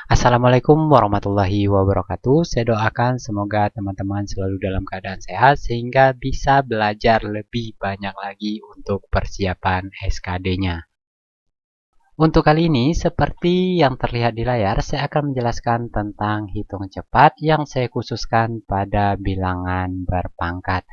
Assalamualaikum warahmatullahi wabarakatuh. Saya doakan semoga teman-teman selalu dalam keadaan sehat sehingga bisa belajar lebih banyak lagi untuk persiapan SKD-nya. Untuk kali ini, seperti yang terlihat di layar, saya akan menjelaskan tentang hitung cepat yang saya khususkan pada bilangan berpangkat.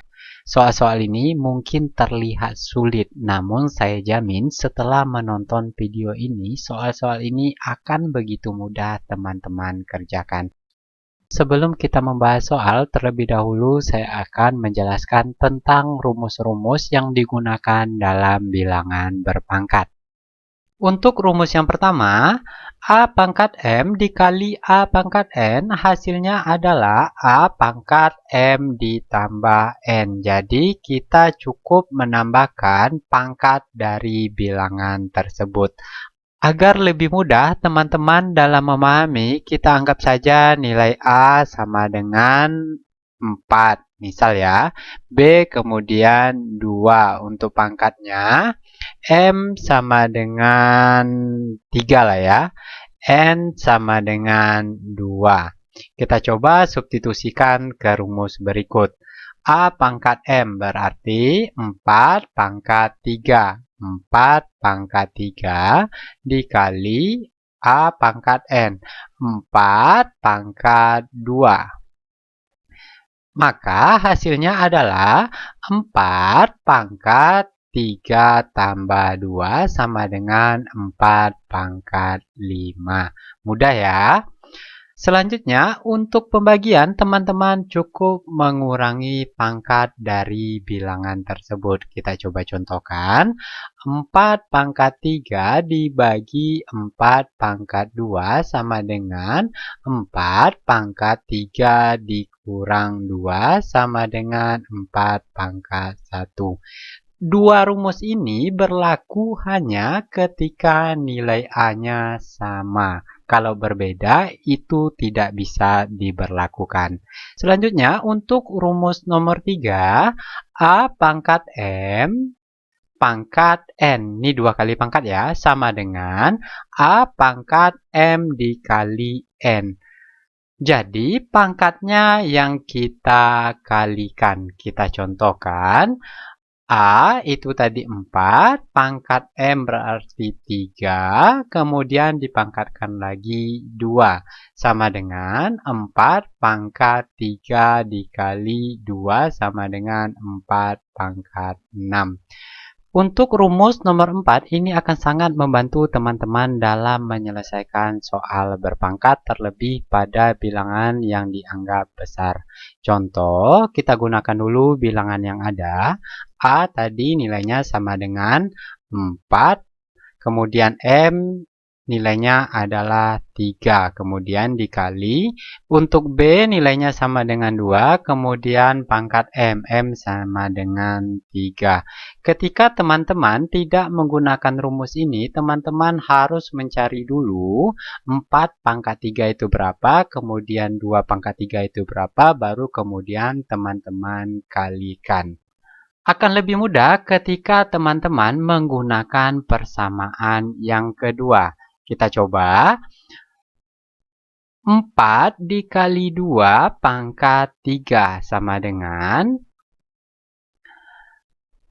Soal-soal ini mungkin terlihat sulit, namun saya jamin setelah menonton video ini, soal-soal ini akan begitu mudah teman-teman kerjakan. Sebelum kita membahas soal, terlebih dahulu saya akan menjelaskan tentang rumus-rumus yang digunakan dalam bilangan berpangkat. Untuk rumus yang pertama, A pangkat M dikali A pangkat N hasilnya adalah A pangkat M ditambah N. Jadi kita cukup menambahkan pangkat dari bilangan tersebut. Agar lebih mudah teman-teman dalam memahami, kita anggap saja nilai A sama dengan 4. Misal ya, B kemudian 2 untuk pangkatnya. M sama dengan 3 lah ya. N sama dengan 2. Kita coba substitusikan ke rumus berikut. A pangkat M berarti 4 pangkat 3. 4 pangkat 3 dikali A pangkat N. 4 pangkat 2. Maka hasilnya adalah 4 pangkat 3 tambah 2 sama dengan 4 pangkat 5. Mudah ya? Selanjutnya, untuk pembagian, teman-teman cukup mengurangi pangkat dari bilangan tersebut. Kita coba contohkan. 4 pangkat 3 dibagi 4 pangkat 2 sama dengan 4 pangkat 3 dikurang 2 sama dengan 4 pangkat 1. Dua rumus ini berlaku hanya ketika nilai A-nya sama. Kalau berbeda, itu tidak bisa diberlakukan. Selanjutnya, untuk rumus nomor 3, A pangkat M pangkat N. Ini 2 kali pangkat ya, sama dengan A pangkat M dikali N. Jadi, pangkatnya yang kita kalikan. Kita contohkan. A itu tadi 4, pangkat M berarti 3, kemudian dipangkatkan lagi 2. Sama dengan 4 pangkat 3 dikali 2 sama dengan 4 pangkat 6. Untuk rumus nomor 4, ini akan sangat membantu teman-teman dalam menyelesaikan soal berpangkat terlebih pada bilangan yang dianggap besar. Contoh, kita gunakan dulu bilangan yang ada. A tadi nilainya sama dengan 4, kemudian M nilainya adalah 3, kemudian dikali. Untuk B nilainya sama dengan 2, kemudian pangkat M sama dengan 3. Ketika teman-teman tidak menggunakan rumus ini, teman-teman harus mencari dulu 4 pangkat 3 itu berapa, kemudian 2 pangkat 3 itu berapa, baru kemudian teman-teman kalikan. Akan lebih mudah ketika teman-teman menggunakan persamaan yang kedua. Kita coba. 4 dikali 2 pangkat 3 sama dengan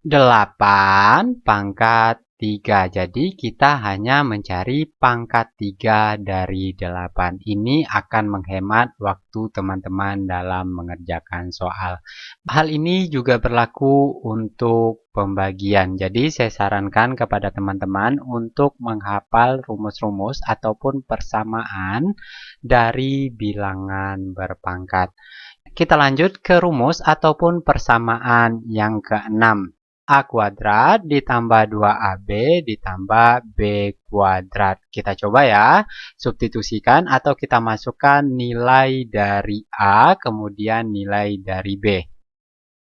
8 pangkat 3. Jadi kita hanya mencari pangkat 3 dari 8. Ini akan menghemat waktu teman-teman dalam mengerjakan soal. Hal ini juga berlaku untuk pembagian. Jadi saya sarankan kepada teman-teman untuk menghafal rumus-rumus ataupun persamaan dari bilangan berpangkat. Kita lanjut ke rumus ataupun persamaan yang keenam. A kuadrat ditambah 2AB ditambah B kuadrat. Kita coba ya, substitusikan atau kita masukkan nilai dari A kemudian nilai dari B.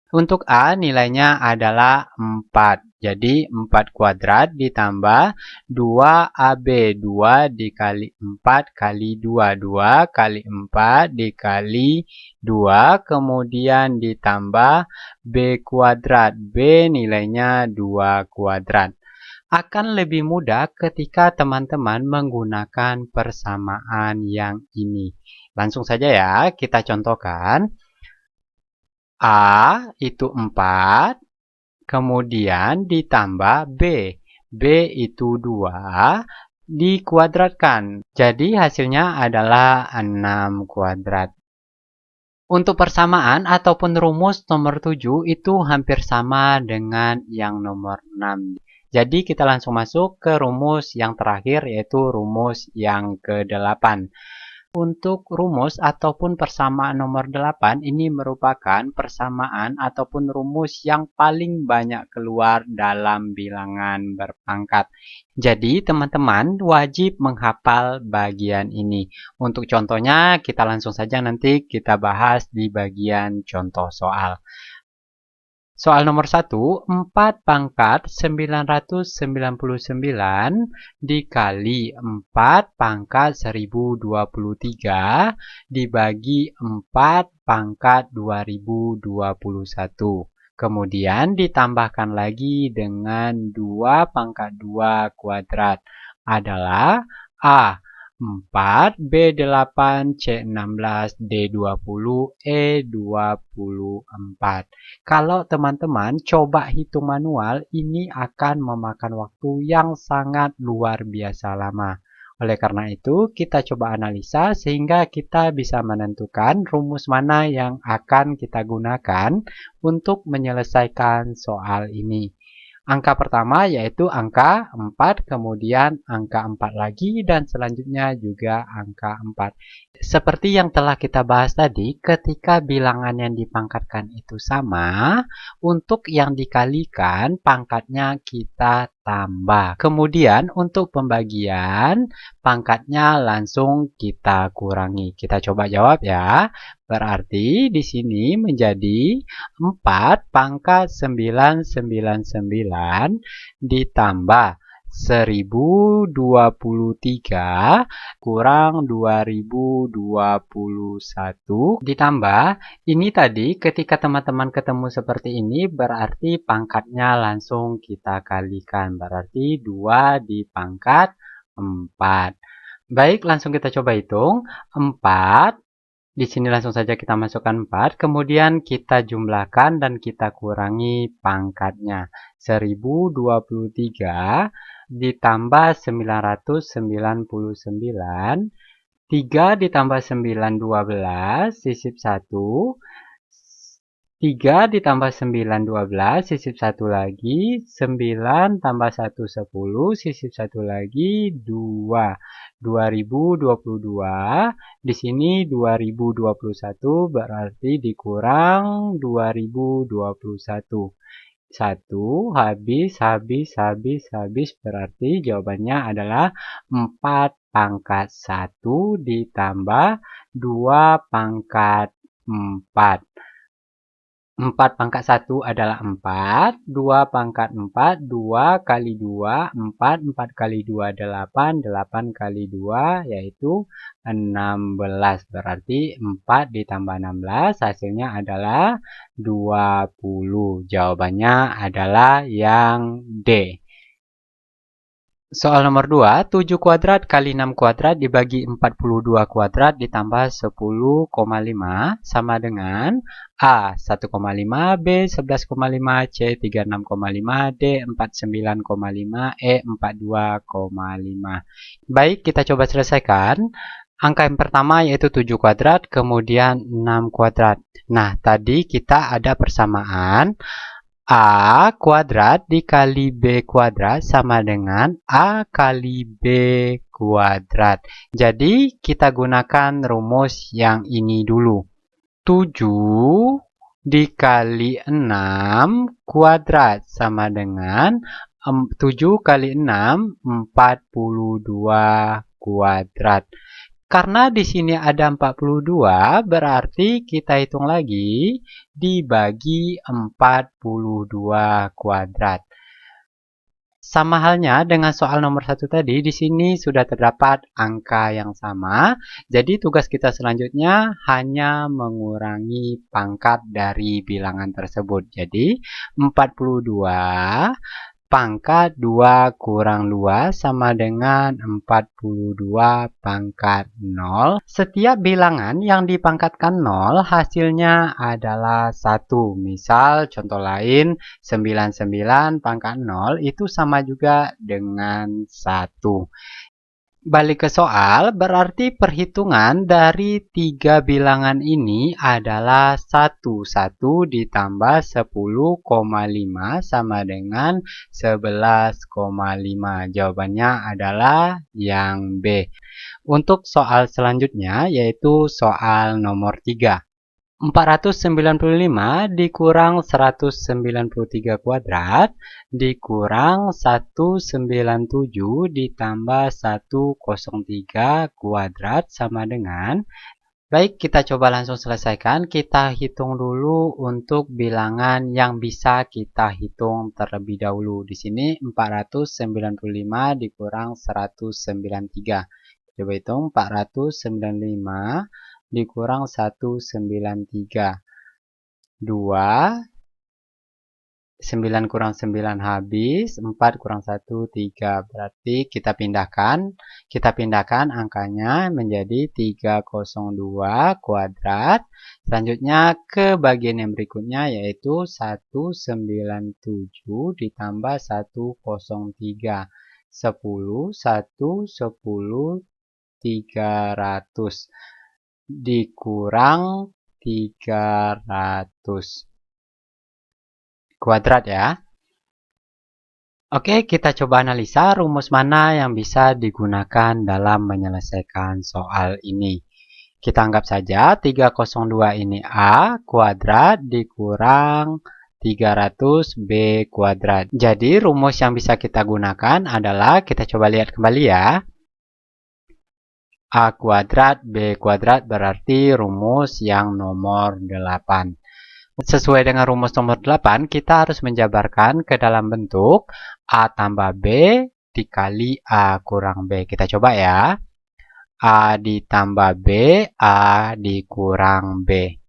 Untuk A nilainya adalah 4. Jadi 4 kuadrat ditambah 2AB. 2 dikali 4 kali 2. 2 kali 4 dikali 2. Kemudian ditambah B kuadrat. B nilainya 2 kuadrat. akan lebih mudah ketika teman-teman menggunakan persamaan yang ini. Langsung saja ya, kita contohkan. A itu 4, kemudian ditambah B. B itu 2, dikuadratkan. Jadi hasilnya adalah 6 kuadrat. Untuk persamaan ataupun rumus nomor 7 itu hampir sama dengan yang nomor 6. Jadi kita langsung masuk ke rumus yang terakhir, yaitu rumus yang ke-8. Untuk rumus ataupun persamaan nomor 8 ini merupakan persamaan ataupun rumus yang paling banyak keluar dalam bilangan berpangkat. Jadi teman-teman wajib menghafal bagian ini. Untuk contohnya kita langsung saja nanti kita bahas di bagian contoh soal. Soal nomor 1, 4 pangkat 999 dikali 4 pangkat 1023 dibagi 4 pangkat 2021. Kemudian ditambahkan lagi dengan 2 pangkat 2 kuadrat adalah A. 4, B8, C16, D20, E24. Kalau teman-teman coba hitung manual, ini akan memakan waktu yang sangat luar biasa lama. Oleh karena itu, kita coba analisa sehingga kita bisa menentukan rumus mana yang akan kita gunakan untuk menyelesaikan soal ini. Angka pertama yaitu angka 4, kemudian angka 4 lagi, dan selanjutnya juga angka 4. Seperti yang telah kita bahas tadi, ketika bilangan yang dipangkatkan itu sama, untuk yang dikalikan pangkatnya kita tambah. Kemudian untuk pembagian, pangkatnya langsung kita kurangi. Kita coba jawab ya. Berarti di sini menjadi 4 pangkat 999 ditambah 1023 kurang 2021 ditambah ini tadi ketika teman-teman ketemu seperti ini berarti pangkatnya langsung kita kalikan. Berarti 2 di pangkat 4. Baik, langsung kita coba hitung. 4 di sini langsung saja kita masukkan 4, kemudian kita jumlahkan dan kita kurangi pangkatnya. 1023 ditambah 999, 3 ditambah 9, 12, sisip 1, 3 ditambah 9, 12, sisip 1 lagi, 9 tambah 1, 10, sisip 1 lagi, 2. 2022, di sini 2021 berarti dikurang 2021. 1 habis berarti jawabannya adalah 4 pangkat 1 ditambah 2 pangkat 4. 4 pangkat 1 adalah 4, 2 pangkat 4, 2 kali 2, 4, 4 kali 2, 8, 8 kali 2, yaitu 16. Berarti 4 ditambah 16, hasilnya adalah 20. Jawabannya adalah yang D. Soal nomor 2, 7 kuadrat kali 6 kuadrat dibagi 42 kuadrat ditambah 10,5 sama dengan A 1,5, B 11,5, C 36,5, D 49,5, E 42,5. Baik, kita coba selesaikan. Angka yang pertama yaitu 7 kuadrat, kemudian 6 kuadrat. Nah, tadi kita ada persamaan A kuadrat dikali B kuadrat sama dengan A kali B kuadrat. Jadi kita gunakan rumus yang ini dulu. 7 dikali 6 kuadrat sama dengan 7 kali 6, 42 kuadrat. Karena di sini ada 42, berarti kita hitung lagi dibagi 42 kuadrat. Sama halnya dengan soal nomor 1 tadi, di sini sudah terdapat angka yang sama. Jadi tugas kita selanjutnya hanya mengurangi pangkat dari bilangan tersebut. Jadi 42 pangkat 2 kurang 2 sama dengan 42 pangkat 0. Setiap bilangan yang dipangkatkan 0 hasilnya adalah 1. Misal contoh lain 99 pangkat 0 itu sama juga dengan 1. Balik ke soal, berarti perhitungan dari 3 bilangan ini adalah 1 ditambah 10,5 sama dengan 11,5. Jawabannya adalah yang B. Untuk soal selanjutnya yaitu soal nomor 3. 495 dikurang 193 kuadrat dikurang 197 ditambah 103 kuadrat sama dengan. Baik, kita coba langsung selesaikan. Kita hitung dulu untuk bilangan yang bisa kita hitung terlebih dahulu. Di sini 495 dikurang 193. Coba hitung 495 dikurang 193. 2, 9 kurang 9 habis, 4 kurang 1, 3. Berarti kita pindahkan angkanya menjadi 302 kuadrat. Selanjutnya ke bagian yang berikutnya yaitu 197 ditambah 103. 10, 1, 10, 300. Dikurang 300 kuadrat ya. Oke, kita coba analisa rumus mana yang bisa digunakan dalam menyelesaikan soal ini. Kita anggap saja 302 ini A kuadrat dikurang 300 B kuadrat. Jadi rumus yang bisa kita gunakan adalah, kita coba lihat kembali ya. A kuadrat B kuadrat berarti rumus yang nomor 8. Sesuai dengan rumus nomor 8, kita harus menjabarkan ke dalam bentuk A tambah B dikali A kurang B. Kita coba ya. A ditambah B, A dikurang B.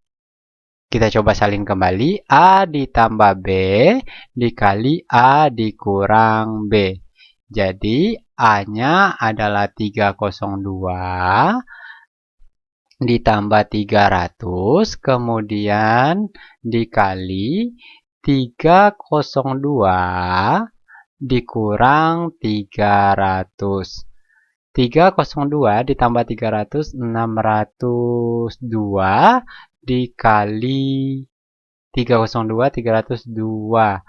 Kita coba salin kembali. A ditambah B dikali A dikurang B. Jadi A-nya adalah 302 ditambah 300, kemudian dikali 302 dikurang 300. 302 ditambah 300, 602 dikali 302, 302.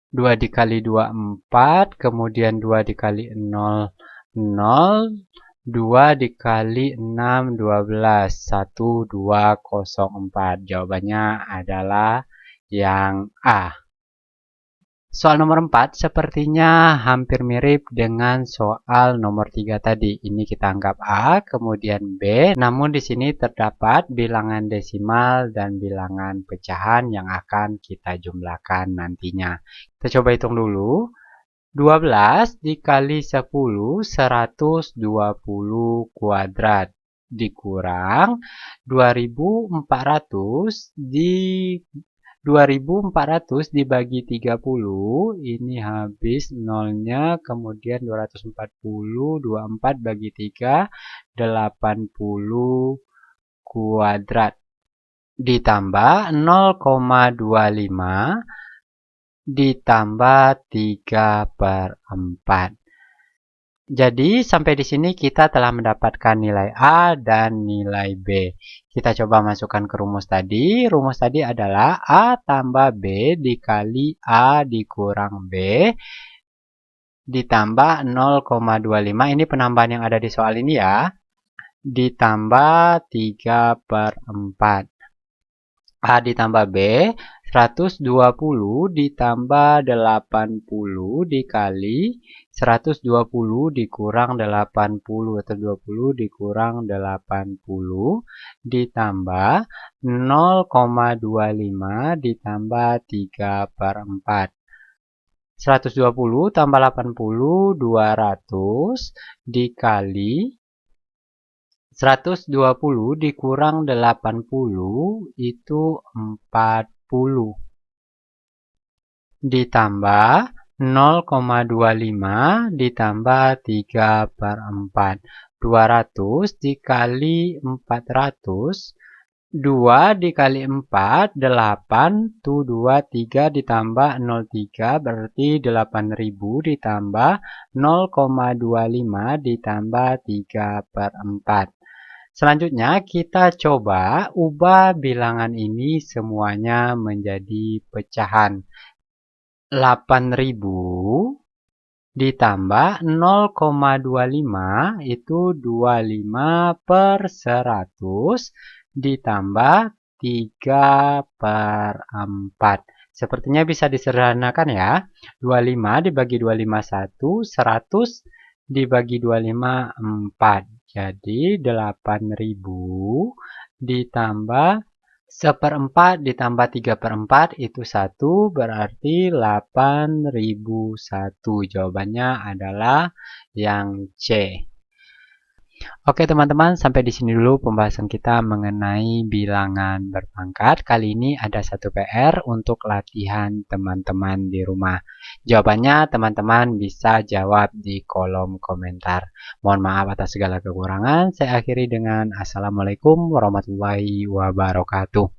2 dikali 2, 4, kemudian 2 dikali 0, 0, 2 dikali 6, 12, 1, 2, 0, 4. Jawabannya adalah yang A. Soal nomor 4 sepertinya hampir mirip dengan soal nomor 3 tadi. Ini kita anggap A, kemudian B. Namun di sini terdapat bilangan desimal dan bilangan pecahan yang akan kita jumlahkan nantinya. Kita coba hitung dulu. 12 dikali 10, 120 kuadrat dikurang 2400 dibagi 30, ini habis nolnya, kemudian 240, 24 bagi 3, 80 kuadrat ditambah 0,25 ditambah 3/4. Jadi sampai di sini kita telah mendapatkan nilai A dan nilai B. Kita coba masukkan ke rumus tadi. Rumus tadi adalah A tambah B dikali A dikurang B ditambah 0,25. Ini penambahan yang ada di soal ini ya. Ditambah 3/4. A ditambah B, 120 ditambah 80 dikali 120 dikurang 80 atau 20 dikurang 80 ditambah 0,25 ditambah 3/4. 120 tambah 80, 200 dikali 120 dikurang 80 itu 40. Ditambah 0,25 ditambah 3/4. 200 dikali 400. 2 dikali 4, 8, tuh 2, 3 ditambah 0,3 berarti 8.000 ditambah 0,25 ditambah 3/4. Selanjutnya kita coba ubah bilangan ini semuanya menjadi pecahan. 8.000 ditambah 0,25 itu 25/100 ditambah 3/4. Sepertinya bisa disederhanakan ya. 25 dibagi 25 1, 100 dibagi 25 4. Jadi 8.000 ditambah 1/4 ditambah 3/4 itu 1, berarti 8.001. Jawabannya adalah yang C. Oke teman-teman, sampai di sini dulu pembahasan kita mengenai bilangan berpangkat. Kali ini ada satu PR untuk latihan teman-teman di rumah. Jawabannya teman-teman bisa jawab di kolom komentar. Mohon maaf atas segala kekurangan. Saya akhiri dengan Assalamualaikum warahmatullahi wabarakatuh.